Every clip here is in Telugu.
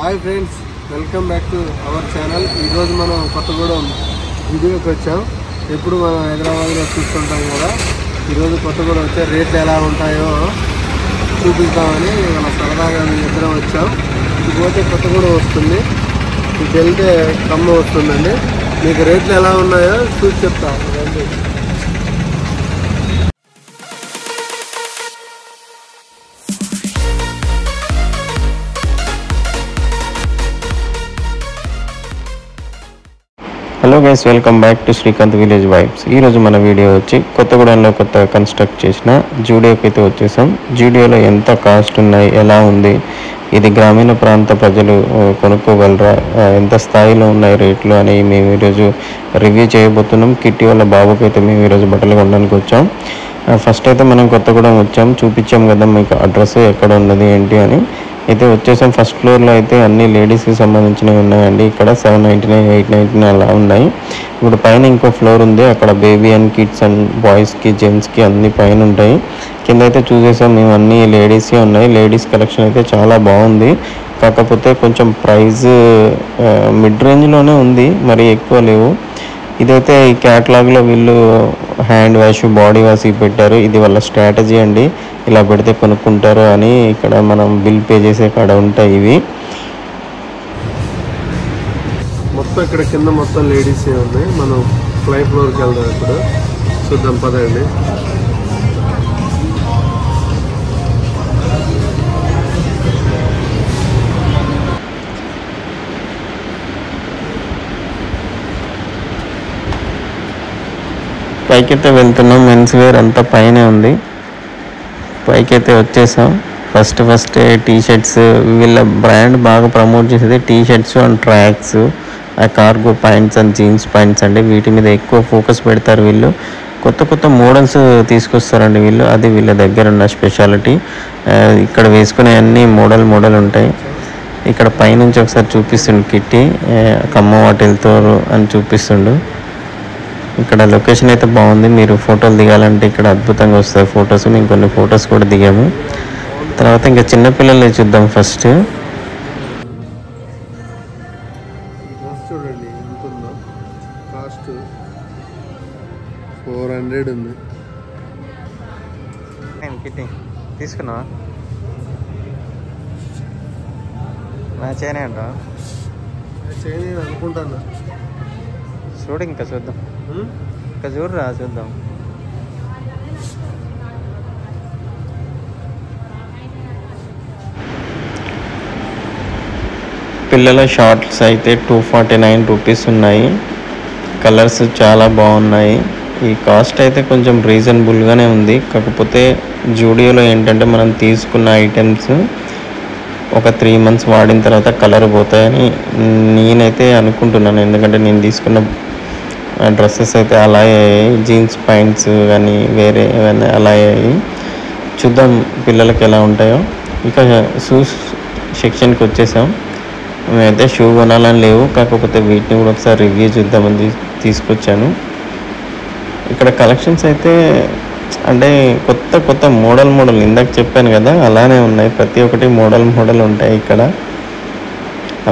Hi friends, welcome back to our channel. ఈరోజు మనం కొత్తగూడెం వీడియోకి వచ్చాం. ఎప్పుడు మనం హైదరాబాద్లో చూస్తుంటాం కదా. ఈరోజు కొత్తగూడెం వచ్చే రేట్లు ఎలా ఉంటాయో చూపిస్తామని మన సరదాగా ఇద్దరం వచ్చాం. ఇది పోతే కొత్తగూడెం వస్తుంది, ఇది వెళ్తే ఖమ్మం వస్తుందండి. మీకు రేట్లు ఎలా ఉన్నాయో చూసి చెప్తాను. Hello guys, welcome back to Srikanth village vibes. ఈరోజు మన వీడియో వచ్చి కొత్తగూడెంలో కొత్త కన్స్ట్రక్ట్ చేసిన జూడియోకి అయితే వచ్చేసాం. జూడియోలో ఎంత కాస్ట్ ఉన్నాయి, ఎలా ఉంది, ఇది గ్రామీణ ప్రాంత ప్రజలు కొనుక్కోగలరా, ఎంత స్థాయిలో ఉన్నాయి రేట్లు అని మేము ఈరోజు రివ్యూ చేయబోతున్నాం. కిట్టి వాళ్ళ బాబుకి అయితే మేము ఈరోజు బట్టలు కొనడానికి వచ్చాం. ఫస్ట్ అయితే మనం కొత్తగూడెం వచ్చాం, చూపించాం కదా మీకు అడ్రస్ ఎక్కడ ఉన్నది ఏంటి అని. అయితే వచ్చేసాం. ఫస్ట్ ఫ్లోర్లో అయితే అన్ని లేడీస్కి సంబంధించినవి ఉన్నాయండి. ఇక్కడ 799, 899 అలా ఉన్నాయి. ఇప్పుడు పైన ఇంకో ఫ్లోర్ ఉంది, అక్కడ బేబీ అండ్ కిడ్స్ అండ్ బాయ్స్కి జెంట్స్కి అన్ని పైన ఉంటాయి. కింద అయితే చూసేసాం మేము, అన్ని లేడీసే ఉన్నాయి. లేడీస్ కలెక్షన్ అయితే చాలా బాగుంది. కాకపోతే కొంచెం ప్రైస్ మిడ్ రేంజ్లోనే ఉంది, మరి ఎక్కువ లేవు. ఇదైతే ఈ క్యాటలాగ్లో వీళ్ళు హ్యాండ్ వాష్, బాడీ వాష్ పెట్టారు. ఇది వాళ్ళ స్ట్రాటజీ అండి, ఇలా పెడితే కొనుక్కుంటారు అని. ఇక్కడ మనం బిల్ పే చేసే కాడ ఉంటాయి ఇవి. మొత్తం ఇక్కడ కింద మొత్తం లేడీసే ఉన్నాయి. మనం ఫ్లై ఫ్లోర్కి వెళ్దాం, ఇప్పుడు చూద్దాం పదండి. పైకైతే వెళ్తున్నాం. మెన్స్ వేర్ అంతా పైనే ఉంది. పైకైతే వచ్చేసాం. ఫస్ట్ టీ షర్ట్స్, వీళ్ళ బ్రాండ్ బాగా ప్రమోట్ చేసేది టీ షర్ట్స్ అండ్ ట్రాక్స్, ఆ cargo pants and jeans pants అండి. వీటి మీద ఎక్కువ ఫోకస్ పెడతారు వీళ్ళు. కొత్త మోడల్స్ తీసుకొస్తారండి వీళ్ళు, అది వీళ్ళ దగ్గర ఉన్న స్పెషాలిటీ. ఇక్కడ వేసుకునే అన్ని మోడల్ ఉంటాయి. ఇక్కడ పైనుంచి ఒకసారి చూపిస్తుండు కిట్టి, ఖమ్మం అటు వెళ్తారు అని చూపిస్తుండు. ఇక్కడ లొకేషన్ అయితే బాగుంది. మీరు ఫోటోలు దిగాలంటే ఇక్కడ అద్భుతంగా వస్తాయి ఫొటోస్. మేము కొన్ని ఫొటోస్ కూడా దిగాము. తర్వాత ఇంకా చిన్నపిల్లల్ని చూద్దాం. ఫస్ట్ చూడండి ఎంత ఉందో కాస్ట్. 400 ఉంది. తీసుకున్నావా? మ్యాచ్ అయినా అంట చేయని అనుకుంటాను. చూడు, ఇంకా చూద్దాం. ఇంకా చూడరా, చూద్దాం. పిల్లల షార్ట్స్ అయితే 249 రూపీస్ ఉన్నాయి. కలర్స్ చాలా బాగున్నాయి. ఈ కాస్ట్ అయితే కొంచెం రీజనబుల్గానే ఉంది. కాకపోతే జూడియోలో ఏంటంటే మనం తీసుకున్న ఐటమ్స్ ఒక 3 months వాడిన తర్వాత కలర్ పోతాయని నేనైతే అనుకుంటున్నాను. ఎందుకంటే నేను తీసుకున్న డ్రెస్సెస్ అయితే అలా అయ్యాయి, జీన్స్ ప్యాంట్స్ కానీ వేరే ఏమైనా అలా అయ్యాయి. చూద్దాం పిల్లలకి ఎలా ఉంటాయో. ఇంకా షూస్ సెక్షన్కి వచ్చేసాం. మేమైతే షూ కొనాలని లేవు, కాకపోతే వీటిని కూడా ఒకసారి రివ్యూ చూద్దామని తీసుకొచ్చాను. ఇక్కడ కలెక్షన్స్ అయితే అంటే కొత్త మోడల్ ఇందాక చెప్పాను కదా, అలానే ఉన్నాయి. ప్రతి ఒక్కటి మోడల్ ఉంటాయి ఇక్కడ.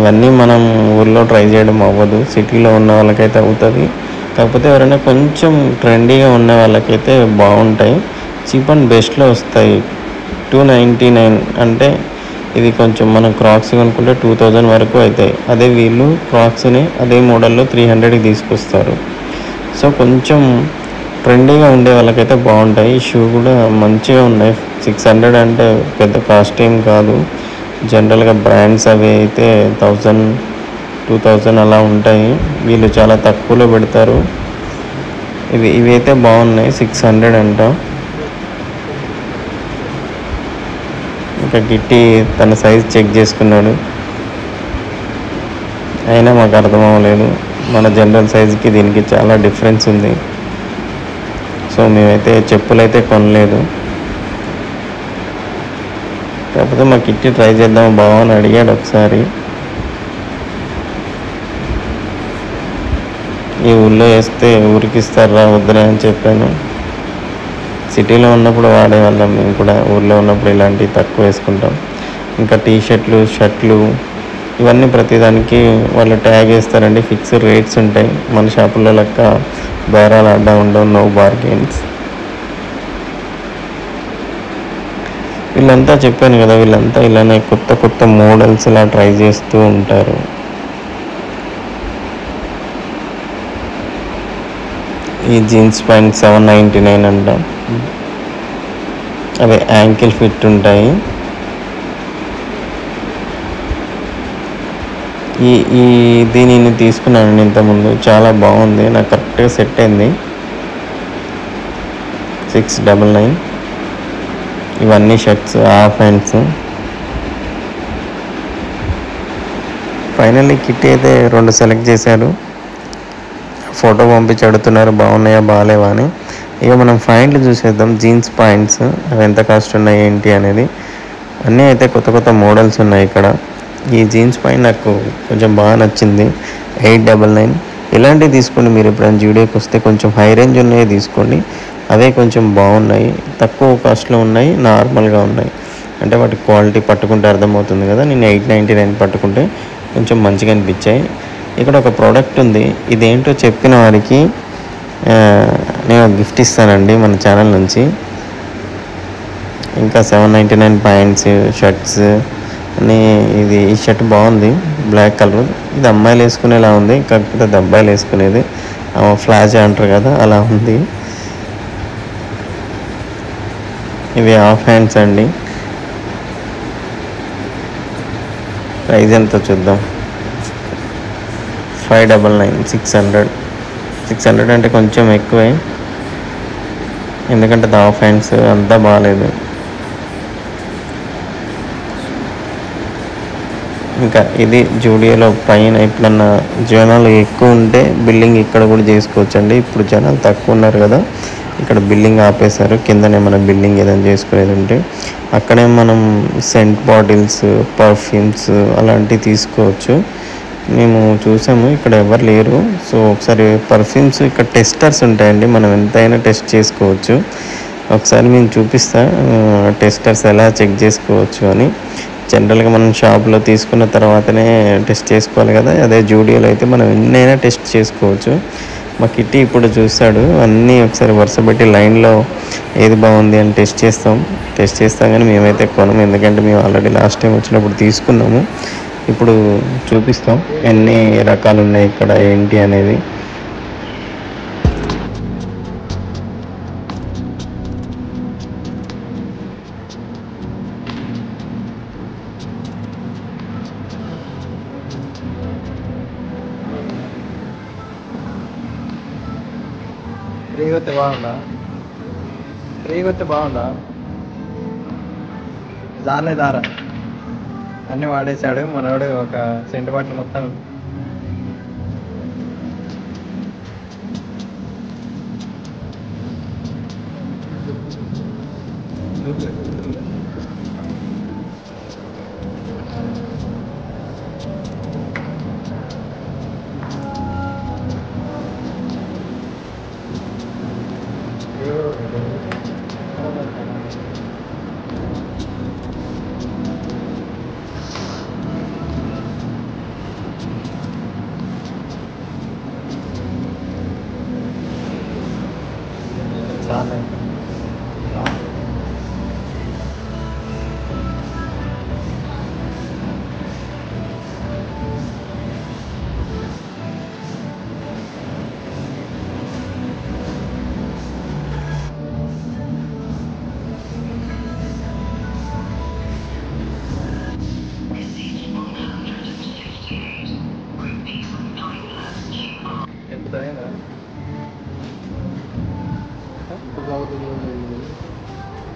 అవన్నీ మనం ఊర్లో ట్రై చేయడం అవ్వదు, సిటీలో ఉన్న వాళ్ళకైతే అవుతుంది. కాకపోతే ఎవరైనా కొంచెం ట్రెండీగా ఉన్న వాళ్ళకైతే బాగుంటాయి. చీప్ అండ్ బెస్ట్లో వస్తాయి. 299 అంటే ఇది కొంచెం మనం క్రాక్స్ కొనుక్కుంటే 2000 వరకు అవుతాయి. అదే వీళ్ళు క్రాక్స్ని అదే మోడల్లో 300కి తీసుకొస్తారు. సో కొంచెం ట్రెండీగా ఉండే వాళ్ళకైతే బాగుంటాయి. షూ కూడా మంచిగా ఉన్నాయి. 600 అంటే పెద్ద కాస్ట్ ఏం కాదు. జనరల్గా బ్రాండ్స్ అవి అయితే 1000, 2000 అలా ఉంటాయి. వీళ్ళు చాలా తక్కువలో పెడతారు. ఇవి అయితే బాగున్నాయి. 600 అంట. ఇంకా గిట్టి తన సైజ్ చెక్ చేసుకున్నాడు, అయినా మాకు అర్థం అవ్వలేదు. మన జనరల్ సైజుకి దీనికి చాలా డిఫరెన్స్ ఉంది. సో మేమైతే చెప్పులు అయితే కొనలేదు. కాకపోతే మా కిట్టి ట్రై చేద్దాం బావని అడిగాడు ఒకసారి. ఈ ఊళ్ళో వేస్తే ఊరికి ఇస్తారా వద్దురా అని చెప్పాను. సిటీలో ఉన్నప్పుడు వాడేవాళ్ళం మేము కూడా, ఊళ్ళో ఉన్నప్పుడు ఇలాంటివి తక్కువ వేసుకుంటాం. ఇంకా టీ షర్ట్లు, షర్ట్లు ఇవన్నీ ప్రతిదానికి వాళ్ళు ట్యాగ్ వేస్తారండి. ఫిక్స్డ్ రేట్స్ ఉంటాయి. మన షాపుల్లో లెక్క బేరాలు అడ్డా ఉండవు, నో బార్గెన్స్. వీళ్ళంతా చెప్పాను కదా, వీళ్ళంతా ఇలానే కొత్త కొత్త మోడల్స్ ఇలా ట్రై చేస్తూ ఉంటారు. ఈ జీన్స్ ప్యాంట్ 799 అంట. అదే యాంకిల్ ఫిట్ ఉంటాయి. దీనిని తీసుకున్నాను ఇంతకుముందు, చాలా బాగుంది, నాకు కరెక్ట్గా సెట్ అయింది. 699. ఇవన్నీ shirts, half hands. Finally kit అయితే 2 సెలెక్ట్ చేశారు. ఫోటో పంపించి అడుగుతున్నారు బాగున్నాయా బాగాలేవా అని. ఇక మనం ప్యాంట్లు చూసేద్దాం. జీన్స్ ప్యాంట్స్ అవి ఎంత కాస్ట్ ఉన్నాయి ఏంటి అనేది. అన్నీ అయితే కొత్త కొత్త మోడల్స్ ఉన్నాయి ఇక్కడ. ఈ జీన్స్ ప్యాంట్ నాకు కొంచెం బాగా నచ్చింది. 899. ఇలాంటివి తీసుకోండి మీరు ఎప్పుడైనా జూడియోకి వస్తే. కొంచెం హై రేంజ్ ఉన్నాయి తీసుకోండి, అవే కొంచెం బాగున్నాయి. తక్కువ కాస్ట్లో ఉన్నాయి, నార్మల్గా ఉన్నాయి. అంటే వాటి క్వాలిటీ పట్టుకుంటే అర్థమవుతుంది కదా. నేను 899 పట్టుకుంటే కొంచెం మంచిగా అనిపించాయి. ఇక్కడ ఒక ప్రోడక్ట్ ఉంది, ఇదేంటో చెప్పిన వారికి నేను గిఫ్ట్ ఇస్తానండి మన ఛానల్ నుంచి. ఇంకా 799 ప్యాంట్స్, షర్ట్స్ అని. ఈ షర్ట్ బాగుంది, బ్లాక్ కలర్. ఇది అమ్మాయిలు వేసుకునేలా ఉంది, కాకపోతే అది అబ్బాయిలు వేసుకునేది. ఫ్లాష్ అంటారు కదా, అలా ఉంది. ఇవి హాఫ్ హ్యాండ్స్ అండి. ప్రైజ్ ఎంతో చూద్దాం. 599. 600 అంటే కొంచెం ఎక్కువే, ఎందుకంటే హాఫ్ హ్యాండ్స్ అంతా బాగాలేదు. ఇంకా ఇది జూడియోలో పైన ఎప్పుడన్నా జనాలు ఎక్కువ ఉంటే బిల్లింగ్ ఇక్కడ కూడా చేసుకోవచ్చండి. ఇప్పుడు జనాలు తక్కువ ఉన్నారు కదా, ఇక్కడ బిల్లింగ్ ఆపేశారు. కిందనే మన బిల్లింగ్ ఏదైనా చేసుకునేది ఉంటే అక్కడే మనం సెంట్ బాటిల్స్, పర్ఫ్యూమ్స్ అలాంటివి తీసుకోవచ్చు. మేము చూసాము, ఇక్కడ ఎవరు లేరు. సో ఒకసారి పర్ఫ్యూమ్స్ ఇక్కడ టెస్టర్స్ ఉంటాయండి, మనం ఎంతైనా టెస్ట్ చేసుకోవచ్చు. ఒకసారి నేను చూపిస్తా టెస్టర్స్ ఎలా చెక్ చేసుకోవచ్చు అని. జనరల్గా మనం షాప్లో తీసుకున్న తర్వాతనే టెస్ట్ చేసుకోవాలి కదా, అదే జూడియోలో అయితే మనం ఎన్నైనా టెస్ట్ చేసుకోవచ్చు. మా కిట్టి ఇప్పుడు చూస్తాడు, అన్నీ ఒకసారి వరుస పెట్టి లైన్లో ఏది బాగుంది అని టెస్ట్ చేస్తాం కానీ మేమైతే కొనము, ఎందుకంటే మేము ఆల్రెడీ లాస్ట్ టైం వచ్చినప్పుడు తీసుకున్నాము. ఇప్పుడు చూపిస్తాం ఎన్ని రకాలు ఉన్నాయి ఇక్కడ ఏంటి అనేది. ఫ్రీగా వస్తే బాగుందా? దారా అన్నీ వాడేశాడు మనవాడు. ఒక సెంటు బాటిల్ మొత్తం చాలా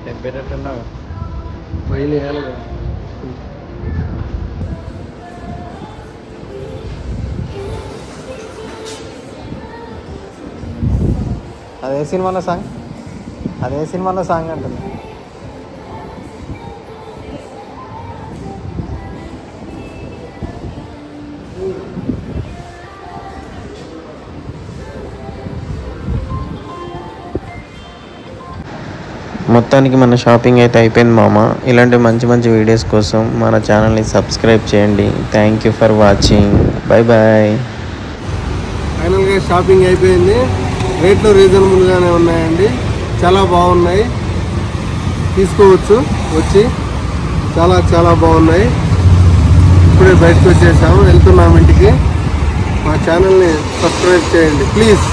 చెప్పేటట్టున్నావు ఫైల్ వేయాలి కదా. అదే సినిమాలో సాంగ్ అంటుంది. మొత్తానికి మన షాపింగ్ అయితే అయిపోయింది మామ. ఇలాంటి మంచి మంచి వీడియోస్ కోసం మన ఛానల్ని సబ్స్క్రైబ్ చేయండి. Thank you for watching. Bye bye. ఫైనల్గా షాపింగ్ అయిపోయింది. రేట్లు రీజనబుల్గానే ఉన్నాయండి, చాలా బాగున్నాయి, తీసుకోవచ్చు వచ్చి. చాలా చాలా బాగున్నాయి. ఇప్పుడే బయటకు వచ్చేసాము, వెళ్తున్నాము ఇంటికి. మా ఛానల్ని సబ్స్క్రైబ్ చేయండి ప్లీజ్.